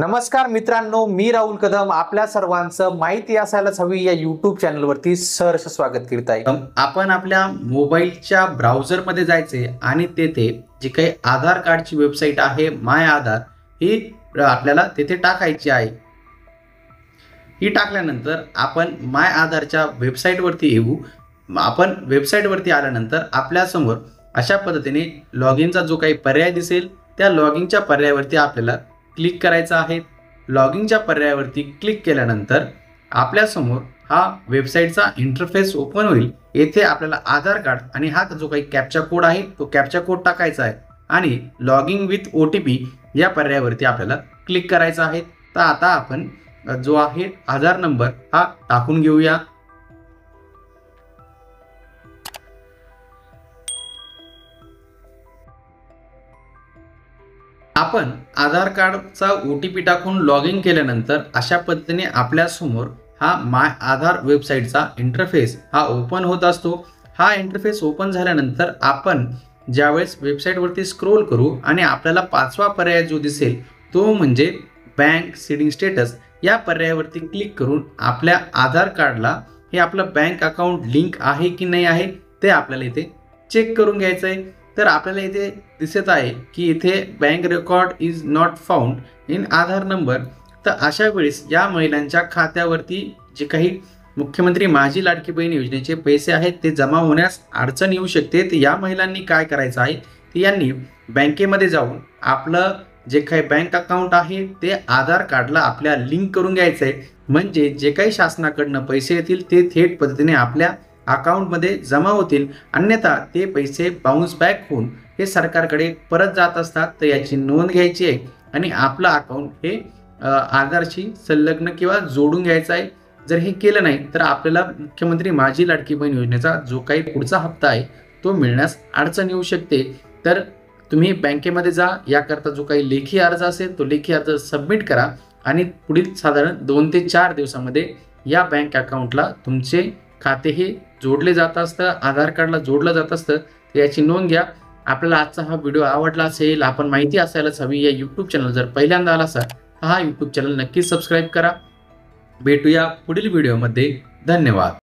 नमस्कार मित्रांनो, मी राहुल कदम आपल्या सर्वांचं माहिती असायलाच हवी या यूट्यूब चॅनलवरती सहर्ष स्वागत करीत आहे। आपण आपल्या मोबाईलच्या ब्राउझरमध्ये जायचे आणि तेथे जी काही आधार कार्डची वेबसाईट आहे माय आधार ही आपल्याला तेथे टाकायची आहे। ही टाकल्यानंतर आपण माय आधारच्या वेबसाईटवरती येऊ। आपण वेबसाईटवरती आल्यानंतर आपल्यासमोर अशा पद्धतीने लॉगिनचा जो काही पर्याय दिसेल त्या लॉगिनच्या पर्यायावरती आपल्याला क्लिक करायचं आहे। लॉगिनच्या पर्यायावरती क्लिक केल्यानंतर आपल्यासमोर हा वेबसाईटचा इंटरफेस ओपन होईल। येथे आपल्याला आधार कार्ड आणि हा जो काही कॅप्चा कोड आहे तो कॅप्चा कोड टाकायचा आहे आणि लॉगिन विथ OTP या पर्यायावरती आपल्याला क्लिक करायचं आहे। तर आता आपण जो आहे आधार नंबर हा टाकून घेऊया। आपण आधार कार्डचा OTP टाकून लॉग इन केल्यानंतर अशा पद्धतीने आपल्या समोर हा माय आधार वेबसाईटचा इंटरफेस हा ओपन होत असतो। हा इंटरफेस ओपन झाल्यानंतर आपण ज्यावेळेस वेबसाईटवरती स्क्रोल करू आणि आपल्याला पाचवा पर्याय जो दिसेल तो म्हणजे बँक सीडिंग स्टेटस या पर्यायावरती क्लिक करून आपल्या आधार कार्डला हे आपलं बँक अकाउंट लिंक आहे की नाही आहे ते आपल्याला इथे चेक करून घ्यायचं आहे। तर आपल्याला इथे दिसत आहे की इथे bank record is not found in Aadhaar number. तर अशा वेळेस या महिलांच्या खात्यावरती जे काही मुख्यमंत्री माझी लाडकी बहीण योजनेचे पैसे आहेत ते जमा होण्यास अडचण येऊ शकते। तर या महिलांनी काय करायचं आहे ते यांनी बँकेमध्ये जाऊन आपलं जे काही बँक अकाउंट आहे ते आधार कार्डला आपल्या लिंक करून घ्यायचं आहे। म्हणजे जे काही शासनाकडनं पैसे येतील ते थेट पद्धतीने आपल्या अकाउंटमध्ये जमा होतील, अन्यथा ते पैसे बाउन्स बॅक होऊन हे सरकारकडे परत जात असतात। तर याची नोंद घ्यायची आहे आणि आपलं अकाउंट हे आधारशी संलग्न किंवा जोडून घ्यायचं आहे। जर हे केलं नाही तर आपल्याला मुख्यमंत्री माझी लाडकी बहीण योजनेचा जो काही पुढचा हप्ता आहे तो मिळण्यास अडचण येऊ शकते। तर तुम्ही बँकेमध्ये जा, याकरता जो काही लेखी अर्ज असेल तो लेखी अर्ज सबमिट करा आणि पुढील साधारण 2 ते 4 दिवसामध्ये या बँक अकाउंटला तुमचे खाते हे जोडले जात असतं, आधार कार्डला जोडलं जात असतं। याची नोंद घ्या। आपल्याला आजचा हा व्हिडिओ आवडला असेल, आपण माहिती असायलाच हवी या यूट्यूब चॅनल जर पहिल्यांदा आला असाल हा यूट्यूब चॅनल नक्की सबस्क्राईब करा। भेटूया पुढील व्हिडिओमध्ये। धन्यवाद।